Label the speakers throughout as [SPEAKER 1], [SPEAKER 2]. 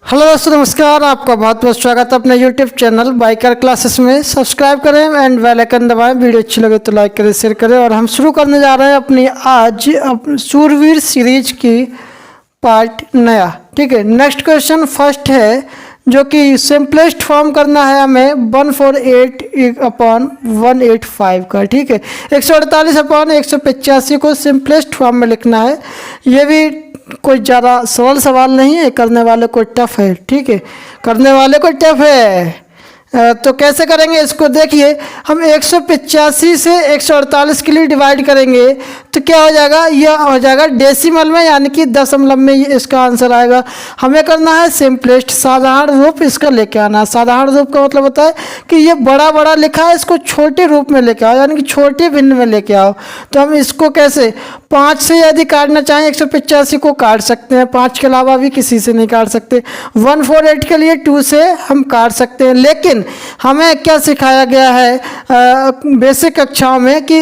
[SPEAKER 1] Hello दोस्तों, नमस्कार। आपका बहुत बहुत स्वागत है अपने यूट्यूब चैनल बाइकर क्लासेस में। सब्सक्राइब करें एंड बेल आइकन दबाएं। वीडियो अच्छी लगे तो लाइक करें, शेयर करें। और हम शुरू करने जा रहे हैं अपनी आज शूरवीर सीरीज की पार्ट नया। ठीक है, नेक्स्ट क्वेश्चन फर्स्ट है जो कि सिंपलेस्ट फॉर्म करना है हमें 148/185 का। ठीक है, 148/185 को सिंपलेस्ट फॉर्म में लिखना है। ये भी कोई ज़्यादा सरल सवाल नहीं है, करने वाले को टफ है। ठीक है, करने वाले को टफ है। तो कैसे करेंगे इसको देखिए। हम 185 से 148 के लिए डिवाइड करेंगे तो क्या हो जाएगा, यह हो जाएगा डेसिमल में, यानी कि दशमलव में इसका आंसर आएगा। हमें करना है सिंपलेस्ट, साधारण रूप इसका लेके आना है। साधारण रूप का मतलब होता है कि ये बड़ा बड़ा लिखा है, इसको छोटे रूप में लेके आओ, यानी कि छोटे भिन्न में लेके आओ। तो हम इसको कैसे 5 से यदि काटना चाहें 185 को काट सकते हैं, 5 के अलावा भी किसी से नहीं काट सकते। 148 के लिए 2 से हम काट सकते हैं। लेकिन हमें क्या सिखाया गया है बेसिक कक्षाओं में कि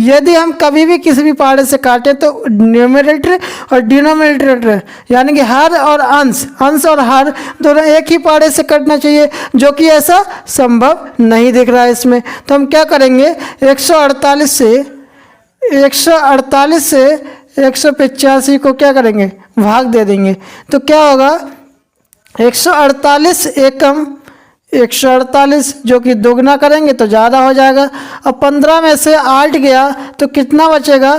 [SPEAKER 1] यदि हम कभी भी किसी भी पहाड़े से काटें तो न्यूमरेटर और डिनोमिनेटर यानी कि हर और अंश और हर दोनों एक ही पहाड़े से कटना चाहिए, जो कि ऐसा संभव नहीं दिख रहा है इसमें। तो हम क्या करेंगे, 148 से 185 को क्या करेंगे, भाग दे देंगे। तो क्या होगा, 148 एकम 148 जो कि दोगुना करेंगे तो ज़्यादा हो जाएगा। अब 15 में से 8 गया तो कितना बचेगा,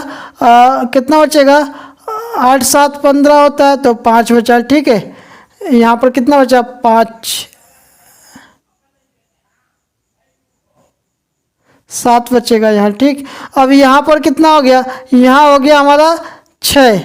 [SPEAKER 1] 8 7 15 होता है तो 5 बचा। ठीक है, यहाँ पर कितना बचा, 5 7 बचेगा यहाँ। ठीक, अब यहाँ पर कितना हो गया, यहाँ हो गया हमारा 6,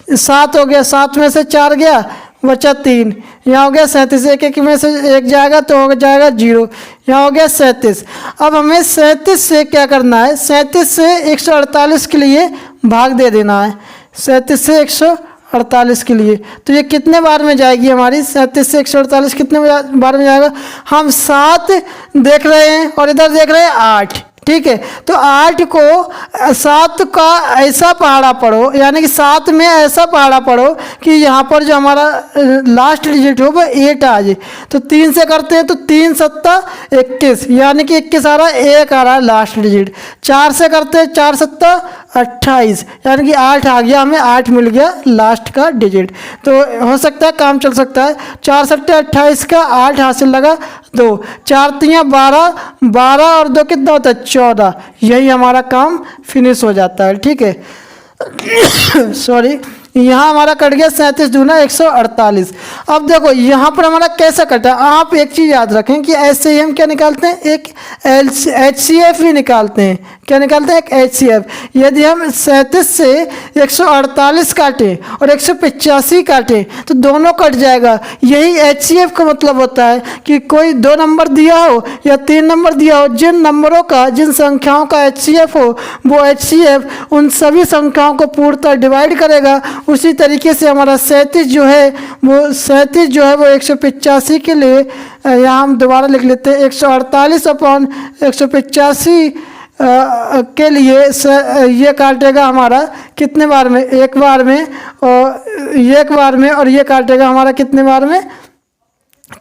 [SPEAKER 1] 7 हो गया, 7 में से 4 गया बचा 3, यहाँ हो गया 37, एक में से 1 जाएगा तो हो जाएगा 0, यहाँ हो गया 37। अब हमें 37 से क्या करना है, 37 से 148 के लिए भाग दे देना है। 37 से 148 के लिए तो ये कितने बार में जाएगी हमारी, 37 से 148 कितने बार में जाएगा। हम 7 देख रहे हैं और इधर देख रहे हैं 8। ठीक है, तो 8 को 7 का ऐसा पहाड़ा पढ़ो, यानी कि 7 में ऐसा पहाड़ा पढ़ो कि यहाँ पर जो हमारा लास्ट डिजिट हो वो 8 आ जाए। तो 3 से करते हैं तो 3 7 21, यानी कि 21 आ रहा है, 1 आ रहा है लास्ट डिजिट। 4 से करते हैं 4 7 28, यानी कि 8 आ गया, हमें 8 मिल गया लास्ट का डिजिट। तो हो सकता है काम चल सकता है। 4 7 28 का 8 हासिल लगा 2, 4 3 12, 12 और 2 कितना होता है 14। यही हमारा काम फिनिश हो जाता है। ठीक है, सॉरी, यहाँ हमारा कट गया 37 दूना 148। अब देखो यहाँ पर हमारा कैसा कटा। आप एक चीज़ याद रखें कि ऐसे ही हम क्या निकालते हैं, एक HCF भी निकालते हैं। क्या निकालते हैं, एक HCF। यदि हम 37 से 148 काटें और 185 काटें तो दोनों कट जाएगा। यही HCF का मतलब होता है कि कोई 2 नंबर दिया हो या 3 नंबर दिया हो, जिन नंबरों का, जिन संख्याओं का HCF हो वो HCF उन सभी संख्याओं को पूर्णतः डिवाइड करेगा। उसी तरीके से हमारा 37 जो है वो 185 के लिए यहाँ हम दोबारा लिख लेते हैं 148/185 के लिए ये काटेगा हमारा कितने बार में, 1 बार में, और 1 बार में, और ये काटेगा हमारा कितने बार में,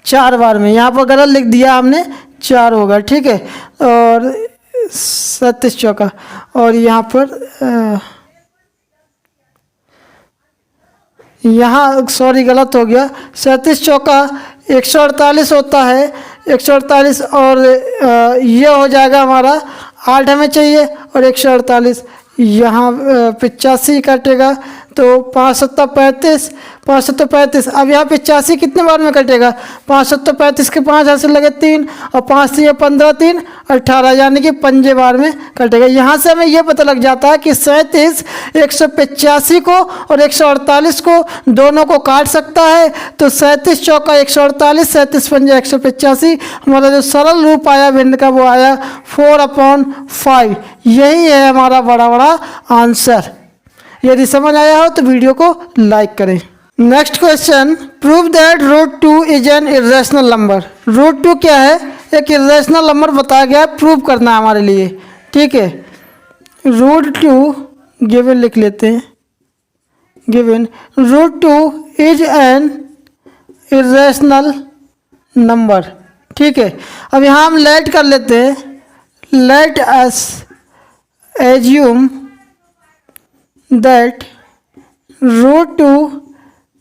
[SPEAKER 1] 4 बार में। यहाँ पर गलत लिख दिया हमने, 4 होगा। ठीक है, और 37 चौका, और यहाँ पर यहाँ सॉरी गलत हो गया, 37 चौका 148 होता है, 148, और ये हो जाएगा हमारा 8 हमें चाहिए और 148, यहाँ 85 काटेगा तो 5 7 35, 5 7 35। अब यहाँ 85 कितने बार में कटेगा, 5 7 35 के 5 हासिल लगे 3, और 5 3 15 3 18, यानी कि 5 बार में कटेगा। यहाँ से हमें यह पता लग जाता है कि 37 185 को और 148 को दोनों को काट सकता है। तो 37 चौका 148, 37 पंजे 185, हमारा जो सरल रूप आया भिन्न का वो आया 4/5। यही है हमारा बड़ा बड़ा आंसर। यदि समझ आया हो तो वीडियो को लाइक करें। Next question, prove that √2 is an irrational number. √2 क्या है, एक इरेशनल नंबर बताया गया है, प्रूव करना है हमारे लिए। ठीक है, √2 गिवन लिख लेते हैं, given √2 is an irrational number. ठीक है, अब यहाँ हम लेट कर लेते हैं, let us assume that √2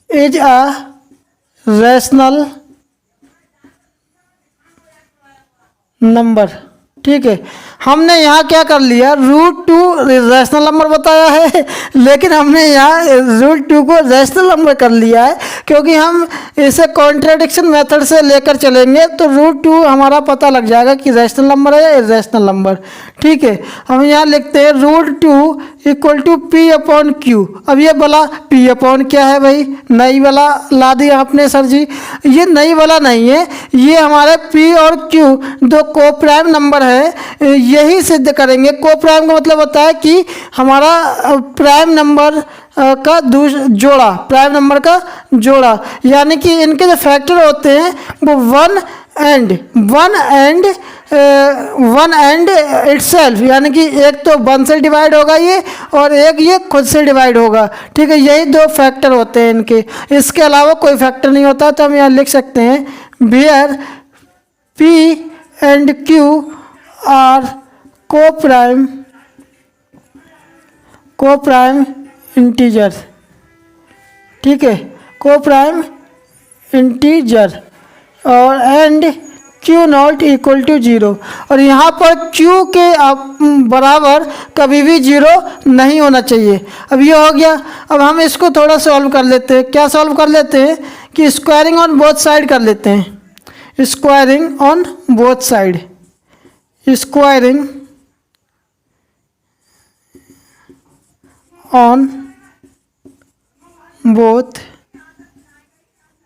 [SPEAKER 1] is a rational number. ठीक है, हमने यहाँ क्या कर लिया, √2 रैशनल नंबर बताया है, लेकिन हमने यहाँ √2 को रैशनल नंबर कर लिया है, क्योंकि हम इसे कॉन्ट्राडिक्शन मेथड से लेकर चलेंगे तो √2 हमारा पता लग जाएगा कि रैशनल नंबर है या इरेशनल नंबर। ठीक है, हम यहाँ लिखते हैं √2 = P/Q। अब ये वाला P/ क्या है भाई, नई वाला ला दिया आपने सर जी। ये नई वाला नहीं है, ये हमारे P और Q दो को प्राइम नंबर है, यही सिद्ध करेंगे। को प्राइम का मतलब होता है कि हमारा प्राइम नंबर का जोड़ा, प्राइम नंबर का जोड़ा, यानी कि इनके जो फैक्टर होते हैं वो वन एंड इटसेल्फ, यानी कि एक तो 1 से डिवाइड होगा ये, और एक ये खुद से डिवाइड होगा। ठीक है, यही दो फैक्टर होते हैं इनके, इसके अलावा कोई फैक्टर नहीं होता। तो हम यहाँ लिख सकते हैं where P and Q are coprime integer. ठीक है, कोप्राइम इंटीजर, और एंड Q0 = 0, और यहाँ पर Q के बराबर कभी भी 0 नहीं होना चाहिए। अब ये हो गया। अब हम इसको थोड़ा सॉल्व कर लेते हैं। क्या सॉल्व कर लेते हैं कि स्क्वायरिंग ऑन बोथ साइड कर लेते हैं। Squaring on both side, squaring on both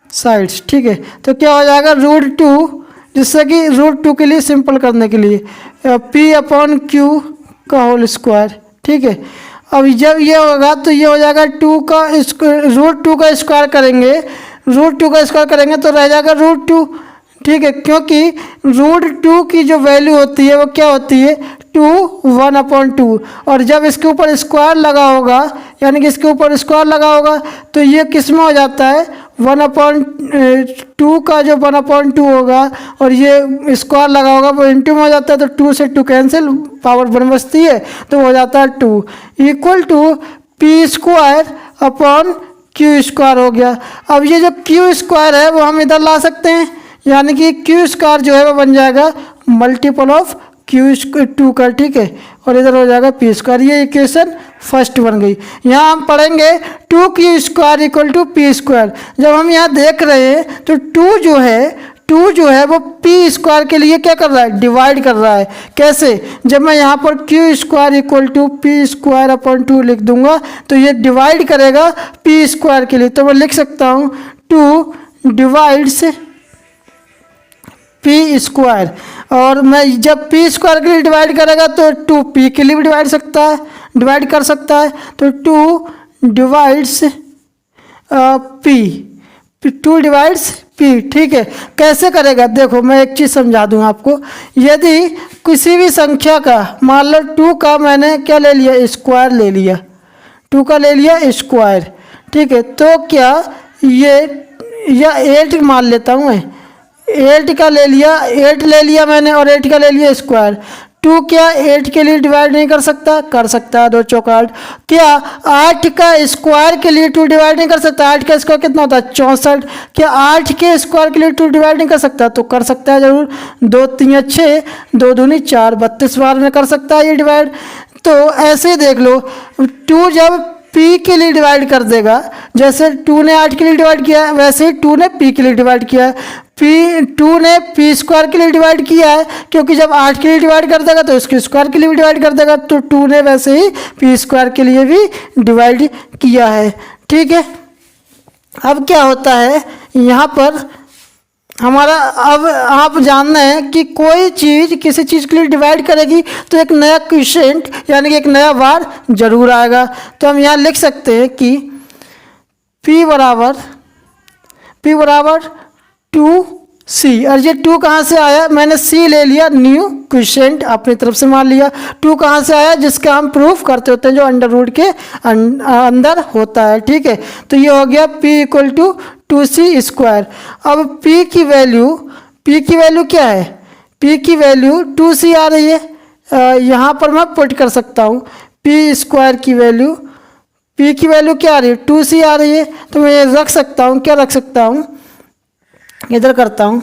[SPEAKER 1] sides. ठीक है, तो क्या हो जाएगा √2, जिससे कि √2 के लिए सिंपल करने के लिए P/Q का होल स्क्वायर। ठीक है, अब जब ये होगा तो ये हो जाएगा √2 का स्क्वायर करेंगे, √2 का स्क्वायर करेंगे तो रह जाएगा √2। ठीक है, क्योंकि √2 की जो वैल्यू होती है वो क्या होती है, 1/2, और जब इसके ऊपर स्क्वायर लगा होगा, यानी कि इसके ऊपर स्क्वायर लगा होगा, तो ये किस में हो जाता है, 1/2 का जो 1/2 होगा, और ये स्क्वायर लगा होगा वो इंटू में हो जाता है, तो 2 से 2 कैंसिल, पावर 1 बचती है, तो हो जाता है 2 = P²/Q² हो गया। अब ये जो Q² है वो हम इधर ला सकते हैं, यानी कि Q² जो है वो बन जाएगा मल्टीपल ऑफ Q² का। ठीक है, और इधर हो जाएगा P²। ये इक्वेशन फर्स्ट बन गई। यहाँ हम पढ़ेंगे 2Q² = P²। जब हम यहाँ देख रहे हैं तो 2 जो है वो P² के लिए क्या कर रहा है, डिवाइड कर रहा है। कैसे, जब मैं यहाँ पर Q² = P²/2 लिख दूंगा तो ये डिवाइड करेगा P² के लिए, तो मैं लिख सकता हूँ 2 डिवाइड्स P²। और मैं जब P² के लिए डिवाइड करेगा तो 2P के लिए भी डिवाइड कर सकता है, तो 2 डिवाइड्स P। ठीक है, कैसे करेगा, देखो मैं एक चीज़ समझा दूँ आपको। यदि किसी भी संख्या का, मान लो 2 का मैंने क्या ले लिया, स्क्वायर ले लिया, 2 का ले लिया स्क्वायर। ठीक है, तो क्या ये, या 8 मान लेता हूँ मैं, 8 का ले लिया, 8 ले लिया मैंने, और 8 का ले लिया स्क्वायर। 2 क्या 8 के लिए डिवाइड नहीं कर सकता, कर सकता है, 2 चौका 8। क्या 8 का स्क्वायर के लिए 2 डिवाइड नहीं कर सकता, 8 का स्क्वायर कितना होता है, 64। क्या 8 के स्क्वायर के लिए 2 डिवाइड नहीं कर सकता, तो कर सकता है जरूर। 2 3 6, 2 दूनी 4, 32 बार में कर सकता है ये डिवाइड। तो ऐसे ही देख लो, 2 जब P के लिए डिवाइड कर देगा, जैसे 2 ने 8 के लिए डिवाइड किया है, वैसे ही 2 ने P के लिए डिवाइड किया है। 2 ने P² के लिए डिवाइड किया है, क्योंकि जब 8 के लिए डिवाइड कर देगा तो इसके स्क्वायर के लिए भी डिवाइड कर देगा, तो 2 ने वैसे ही P² के लिए भी डिवाइड किया है। ठीक है, अब क्या होता है यहाँ पर हमारा, अब आप जानना है कि कोई चीज़ किसी चीज़ के लिए डिवाइड करेगी तो एक नया क्वोशिएंट, यानी कि एक नया वार जरूर आएगा। तो हम यहाँ लिख सकते हैं कि P बराबर 2C, और ये 2 कहाँ से आया, मैंने C ले लिया, न्यू क्वोशिएंट अपनी तरफ से मान लिया। 2 कहाँ से आया, जिसका हम प्रूफ करते होते हैं, जो अंडर रूट के अंदर होता है। ठीक है, तो ये हो गया P = 2c²। अब p की वैल्यू क्या है, p की वैल्यू 2c आ रही है। यहाँ पर मैं पुट कर सकता हूँ p² की वैल्यू, p की वैल्यू क्या आ रही है, 2c आ रही है। तो मैं ये रख सकता हूँ, क्या रख सकता हूँ, इधर करता हूँ,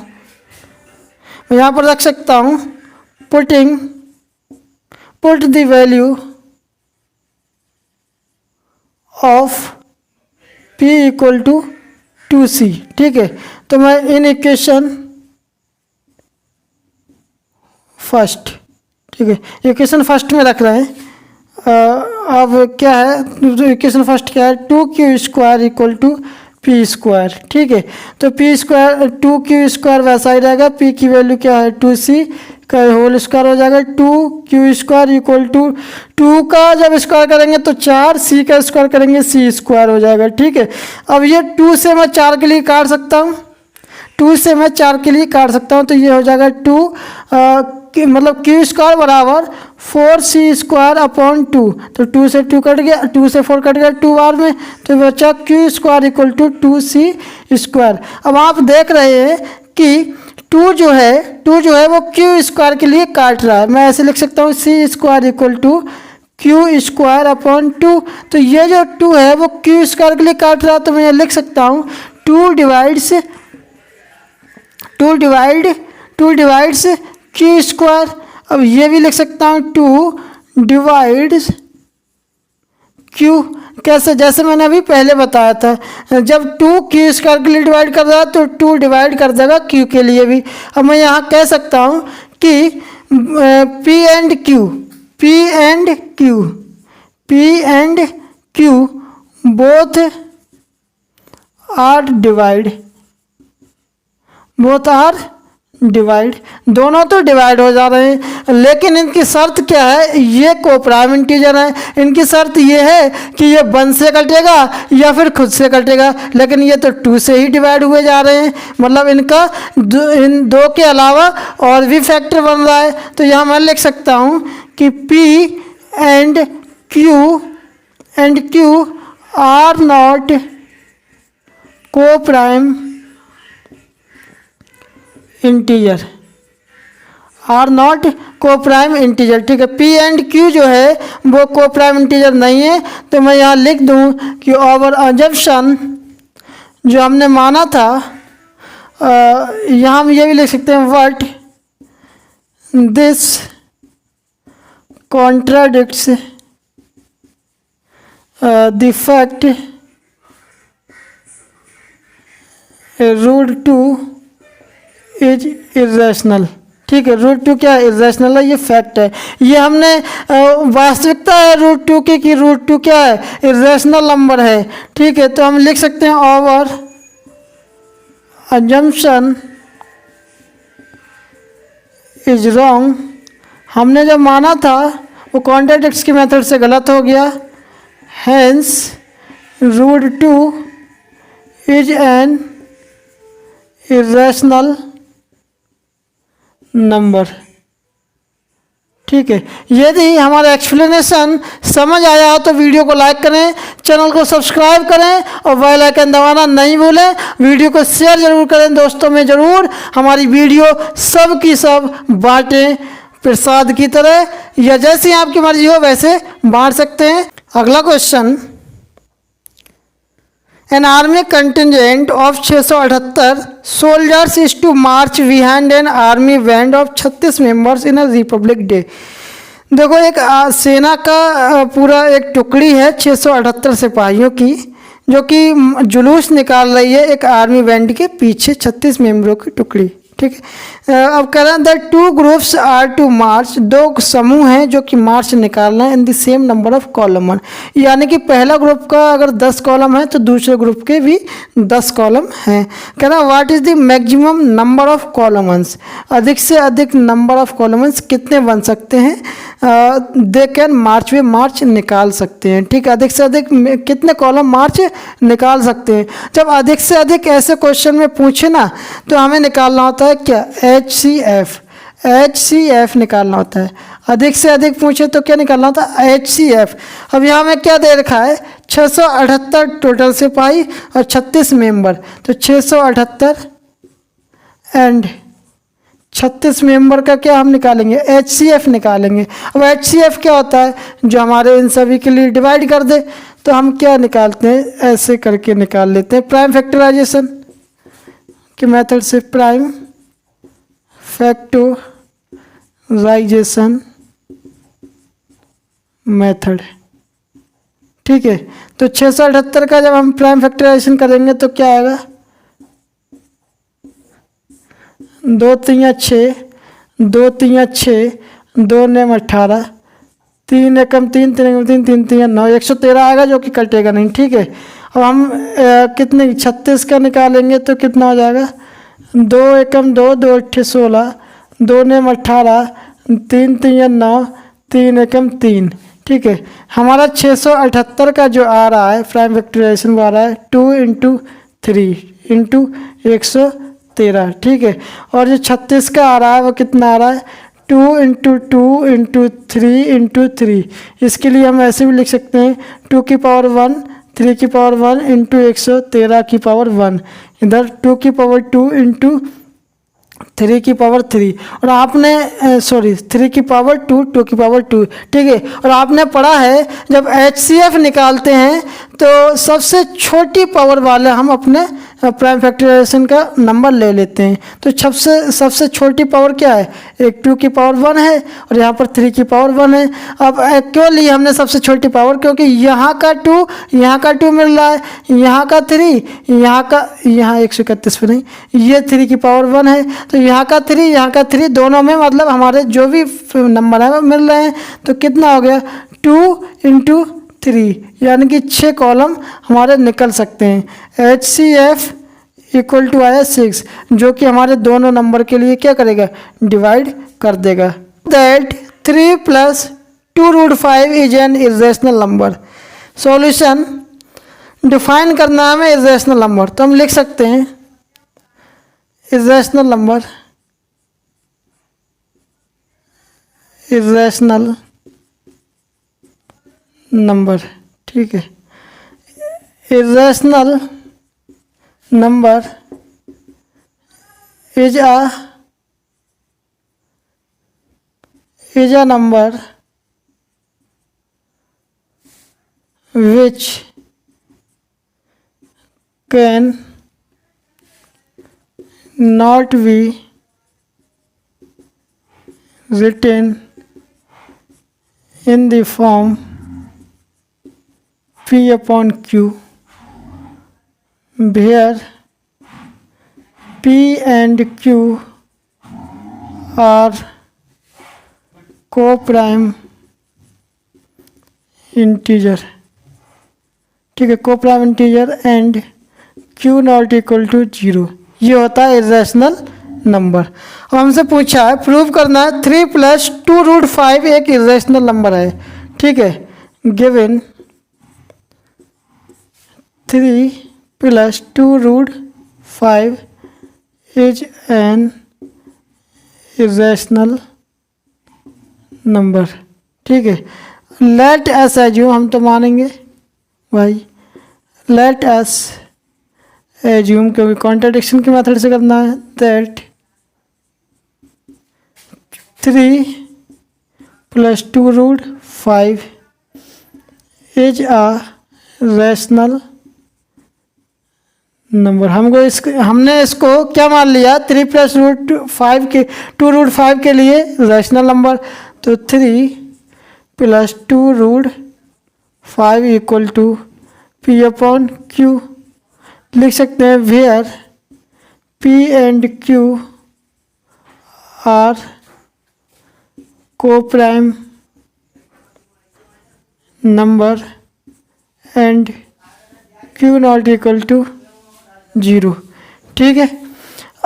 [SPEAKER 1] मैं यहाँ पर रख सकता हूँ put the value of p equal to 2c। ठीक है, तो मैं इन इक्वेशन फर्स्ट, ठीक है, इक्वेशन फर्स्ट में रख रहे हैं। अब क्या है, इक्वेशन फर्स्ट क्या है, 2q² इक्वल टू p²। ठीक है, तो p², 2q² वैसा ही रहेगा, p की वैल्यू क्या है 2c का होल स्क्वायर हो जाएगा। 2q² इक्वल टू 2 का जब स्क्वायर करेंगे तो 4, c का स्क्वायर करेंगे c² हो जाएगा। ठीक है, अब ये 2 से मैं 4 के लिए काट सकता हूँ, 2 से मैं 4 के लिए काट सकता हूँ, तो ये हो जाएगा 2 मतलब q² बराबर 4c² / 2। तो 2 से 2 कट गया, 2 से 4 कट गया 2 बार में, तो बचा q² इक्वल टू 2c²। अब आप देख रहे हैं कि 2 जो है वो q² के लिए काट रहा है। मैं ऐसे लिख सकता हूँ c² इक्वल टू q² / 2। तो ये जो 2 है वो q² के लिए काट रहा है, तो मैं ये लिख सकता हूँ 2 डिवाइड्स q²। अब ये भी लिख सकता हूँ 2 डिवाइड्स q। कैसे, जैसे मैंने अभी पहले बताया था, जब 2 q² के लिए डिवाइड कर रहा है तो 2 डिवाइड कर देगा q के लिए भी। अब मैं यहाँ कह सकता हूँ कि p and q both are divide, दोनों तो डिवाइड हो जा रहे हैं, लेकिन इनकी शर्त क्या है, ये कोप्राइम इंटीजर है, इनकी शर्त ये है कि ये 1 से कटेगा या फिर खुद से कटेगा, लेकिन ये तो 2 से ही डिवाइड हुए जा रहे हैं, मतलब इनका इन 2 के अलावा और भी फैक्टर बन रहा है। तो यहाँ मैं लिख सकता हूँ कि p and q are not coprime integer, ठीक है। p and q जो है वो कोप्राइम इंटीजर नहीं है, तो मैं यहाँ लिख दूँ कि ओवर अजम्पशन जो हमने माना था, यहाँ हम ये भी लिख सकते हैं what this contradicts the fact √2 is irrational. ठीक है, √2 क्या है, इरेशनल है, ये फैक्ट है। ये हमने वास्तविकता है √2 की कि √2 क्या है, इरेशनल नंबर है। ठीक है, तो हम लिख सकते हैं ओवर अजम्पशन इज रॉन्ग। हमने जो माना था वो कॉन्ट्राडिक्ट्स की मेथड से गलत हो गया, hence √2 is an irrational number. ठीक है, यदि हमारा एक्सप्लेनेशन समझ आया हो तो वीडियो को लाइक करें, चैनल को सब्सक्राइब करें और बेल आइकन दबाना नहीं भूलें। वीडियो को शेयर जरूर करें दोस्तों में, जरूर हमारी वीडियो सब की सब बांटें प्रसाद की तरह, या जैसी आपकी मर्जी हो वैसे बांट सकते हैं। अगला question, an army contingent of 678 soldiers is to march behind an army band of 36 members in a Republic Day. देखो, एक सेना का पूरा एक टुकड़ी है 678 सिपाहियों की, जो कि जुलूस निकाल रही है एक आर्मी बैंड के पीछे 36 मेंबरों की टुकड़ी। ठीक है, अब कह रहे हैं द 2 ग्रुप्स आर टू मार्च, 2 समूह हैं जो कि मार्च निकालना है in the same number of column, यानी कि पहला ग्रुप का अगर 10 कॉलम है तो दूसरे ग्रुप के भी 10 कॉलम हैं। कह रहा है what is the maximum number of columns, अधिक से अधिक नंबर ऑफ कॉलम्स कितने बन सकते हैं, दे कैन मार्च, वे मार्च निकाल सकते हैं। ठीक है, अधिक से अधिक कितने कॉलम मार्च निकाल सकते हैं। जब अधिक से अधिक ऐसे क्वेश्चन में पूछे ना तो हमें निकालना होता है क्या, HCF निकालना होता है। अधिक से अधिक पूछे तो क्या निकालना होता है, HCF। अब यहाँ में क्या दे रखा है, 678 टोटल सिपाही और 36 मेंबर, तो 678 एंड 36 मेंबर का क्या हम निकालेंगे, HCF निकालेंगे। अब HCF क्या होता है, जो हमारे इन सभी के लिए डिवाइड कर दे। तो हम क्या निकालते हैं, ऐसे करके निकाल लेते हैं प्राइम फैक्टराइजेशन के मेथड से, प्राइम फैक्टराइजेशन मेथड। ठीक है, तो 678 का जब हम प्राइम फैक्टराइजेशन करेंगे तो क्या आएगा, 2 3 6, 2 3 6, 2 9 18, 3 एकम 3, 3 एकम 3, 3 3 9, 113 आएगा जो कि कटेगा नहीं। ठीक है, अब हम कितने 36 का निकालेंगे तो कितना हो जाएगा, 2 एकम 2, 2 8 16, 2 9 18, 3 3 9, 3 एकम 3। ठीक है, हमारा 678 का जो आ रहा है प्राइम फैक्टराइजेशन वो आ रहा है 2 × 3 × 113। ठीक है, और जो 36 का आ रहा है वो कितना आ रहा है, 2 × 2 × 3 × 3। इसके लिए हम ऐसे भी लिख सकते हैं 2 की पावर 1, 3 की पावर 1 × 113 की पावर 1, इधर 2 की पावर 2 × 3 की पावर 3, और आपने 3 की पावर 2, 2 की पावर 2। ठीक है, और आपने पढ़ा है जब HCF निकालते हैं तो सबसे छोटी पावर वाले हम अपने प्राइम फैक्टराइजेशन का नंबर ले लेते हैं। तो सबसे छोटी पावर क्या है, एक 2 की पावर 1 है और यहाँ पर 3 की पावर 1 है। अब क्यों ली हमने सबसे छोटी पावर, क्योंकि यहाँ का 2 यहाँ का 2 मिल रहा है, यहाँ का 3 यहाँ 131 पे नहीं, ये 3 की पावर 1 है, तो यहाँ का 3 यहाँ का 3 दोनों में मतलब हमारे जो भी नंबर है वो मिल रहे हैं। तो कितना हो गया, 2 × 3, यानी कि 6 कॉलम हमारे निकल सकते हैं। HCF इक्वल टू आया 6, जो कि हमारे दोनों नंबर के लिए क्या करेगा, डिवाइड कर देगा। That 3 + 2√5 is an irrational number. Solution define करना है हमें इरेशनल नंबर, तो हम लिख सकते हैं इरेशनल नंबर। ठीक है, irrational number is a number which can not be written in the form P/Q, where P and Q are co-prime integer। ठीक है, co-prime integer and Q not equal to 0, ये होता है इरेशनल नंबर। अब हमसे पूछा है प्रूव करना है 3 + 2√5 एक इरेशनल नंबर है। ठीक है, given 3 + 2√5 is an irrational number. ठीक है, लेट एस एज्यूम, हम तो मानेंगे भाई, लेट एस एज्यूम, क्योंकि कॉन्ट्रडिक्शन के मेथड से करना है, that 3 + 2√5 is a rational number. हमने इसको क्या मान लिया, 3 + √5 के लिए रैशनल नंबर। तो 3 + 2√5 इक्वल टू P/Q। लिख सकते हैं where P and Q are co-prime number and Q not equal to 0। ठीक है,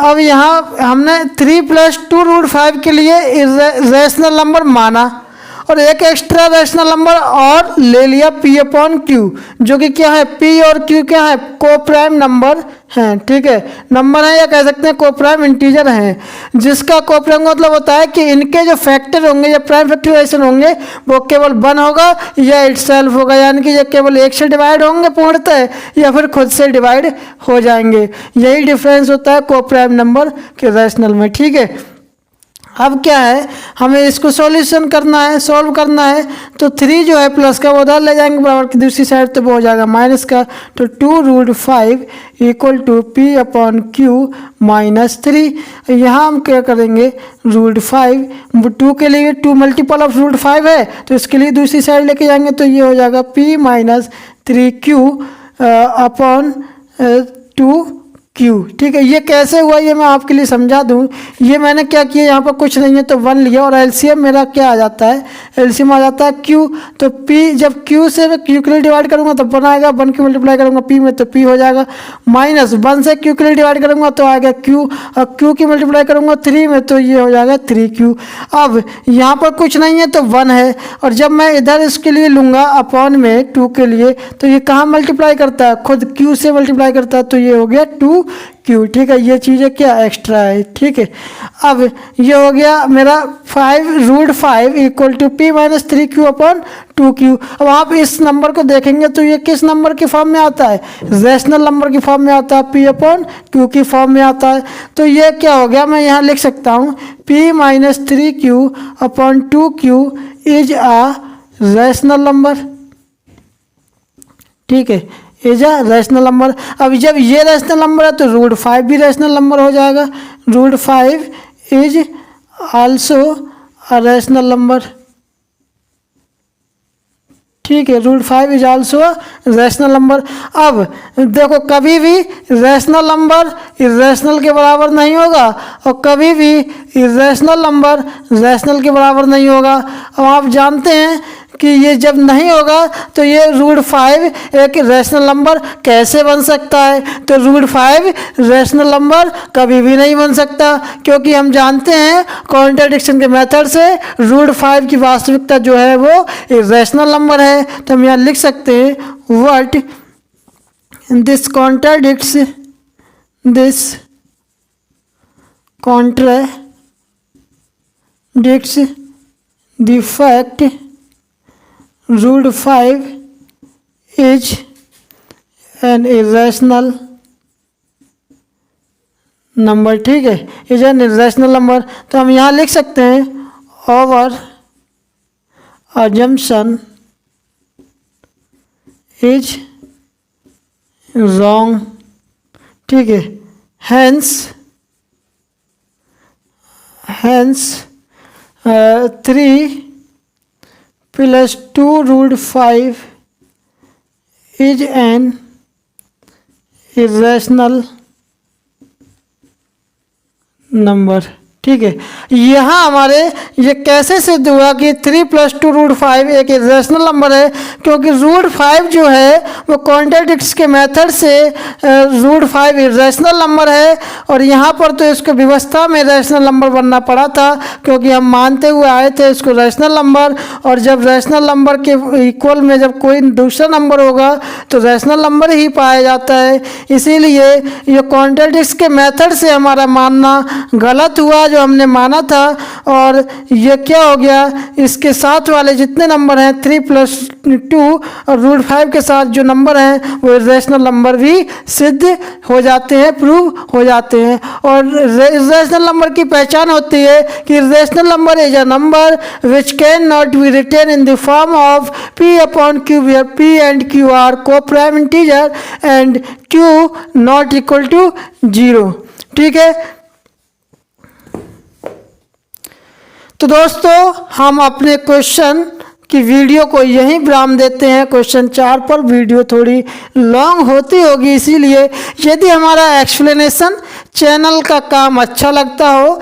[SPEAKER 1] अब यहाँ हमने 3 + 2√5 के लिए रैशनल नंबर माना और एक एक्स्ट्रा रैशनल नंबर और ले लिया P/Q, जो कि क्या है, P और Q क्या है, को प्राइम नंबर हैं, ठीक है, नंबर है या कह सकते हैं कोप्राइम इंटीजर हैं, जिसका कोप्राइम मतलब होता है कि इनके जो फैक्टर होंगे या प्राइम फैक्टराइजेशन होंगे वो केवल 1 होगा या इटसेल्फ होगा, यानी कि ये केवल 1 से डिवाइड होंगे पूर्णतः या फिर खुद से डिवाइड हो जाएंगे। यही डिफरेंस होता है कोप्राइम नंबर के रैशनल में, ठीक है। अब क्या है, हमें इसको सॉल्यूशन करना है, सॉल्व करना है, तो 3 जो है प्लस का वो उधर ले जाएंगे बराबर की दूसरी साइड, तो वो हो जाएगा माइनस का, तो 2√5 इक्वल टू P/Q -3। यहाँ हम क्या करेंगे, √5 2 के लिए 2 मल्टीपल ऑफ √5 है, तो इसके लिए दूसरी साइड लेके जाएंगे, तो ये हो जाएगा P -3Q/2Q, ठीक है। ये कैसे हुआ ये मैं आपके लिए समझा दूं। ये मैंने क्या किया, यहाँ पर कुछ नहीं है तो 1 लिया और एलसीएम मेरा क्या आ जाता है, एलसीएम आ जाता है Q, तो P जब Q से मैं Q के लिए डिवाइड करूँगा तो 1 आएगा, 1 की मल्टीप्लाई करूँगा P में तो P हो जाएगा, -1 से Q के लिए डिवाइड करूँगा तो आएगा Q, और Q की मल्टीप्लाई करूँगा 3 में तो ये हो जाएगा 3Q। अब यहाँ पर कुछ नहीं है तो 1 है, और जब मैं इधर इसके लिए लूँगा अपॉन में 2 के लिए, तो ये कहाँ मल्टीप्लाई करता है, खुद Q से मल्टीप्लाई करता है, तो ये हो गया 2Q, ठीक है। ये चीज़ें क्या एक्स्ट्रा है, ठीक है। अब ये हो गया मेरा 5√5 इक्वल टू P -3Q/2Q। अब आप इस नंबर को देखेंगे तो ये किस नंबर की फॉर्म में आता है, रैशनल नंबर की फॉर्म में आता है, P/Q की फॉर्म में आता है। तो ये क्या हो गया, मैं यहाँ लिख सकता हूँ P -3Q/2Q is a rational number, ठीक है, इज अ रैशनल नंबर। अब जब ये रैशनल नंबर है तो √5 भी रैशनल नंबर हो जाएगा, √5 is also a rational number, ठीक है, √5 is also a rational number. अब देखो कभी भी रैशनल नंबर इर्रेशनल के बराबर नहीं होगा और कभी भी इर्रेशनल नंबर रैशनल के बराबर नहीं होगा। अब आप जानते हैं कि ये जब नहीं होगा तो ये √5 एक रैशनल नंबर कैसे बन सकता है, तो √5 रैशनल नंबर कभी भी नहीं बन सकता, क्योंकि हम जानते हैं कॉन्ट्रडिक्शन के मेथड से √5 की वास्तविकता जो है वो रैशनल नंबर है। तो हम यहाँ लिख सकते हैं what this contradicts the fact √5 is an irrational number, ठीक है, इज एन इर्रेशनल नंबर। तो हम यहाँ लिख सकते हैं ओवर assumption इज रॉन्ग, ठीक है, hence 3 + 2√5 is an irrational number, ठीक है। यहाँ हमारे ये कैसे सिद्ध हुआ कि 3 + 2√5 एक इर्रेशनल नंबर है, क्योंकि √5 जो है वो कॉन्ट्रडिक्ट्स के मेथड से √5 इर्रेशनल नंबर है, और यहाँ पर तो इसको व्यवस्था में रैशनल नंबर बनना पड़ा था, क्योंकि हम मानते हुए आए थे इसको रैशनल नंबर, और जब रैशनल नंबर के इक्वल में जब कोई दूसरा नंबर होगा तो रैशनल नंबर ही पाया जाता है। इसीलिए ये कॉन्ट्रडिक्ट्स के मेथड से हमारा मानना गलत हुआ जो हमने माना था, और ये क्या हो गया, इसके साथ वाले जितने नंबर हैं 3 + 2 और √5 के साथ जो नंबर हैं वो इर्रेशनल नंबर भी सिद्ध हो जाते हैं, प्रूव हो जाते हैं। और इर्रेशनल नंबर की पहचान होती है कि irrational number is a number which can not be written in the form of P/Q where P and Q are co-prime integer and Q not equal to 0, ठीक है। तो दोस्तों हम अपने क्वेश्चन की वीडियो को यहीं विराम देते हैं। क्वेश्चन 4 पर वीडियो थोड़ी लॉन्ग होती होगी, इसीलिए यदि हमारा एक्सप्लेनेशन चैनल का काम अच्छा लगता हो,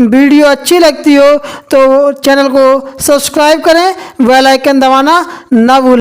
[SPEAKER 1] वीडियो अच्छी लगती हो, तो चैनल को सब्सक्राइब करें, बेल आइकन दबाना ना भूलें।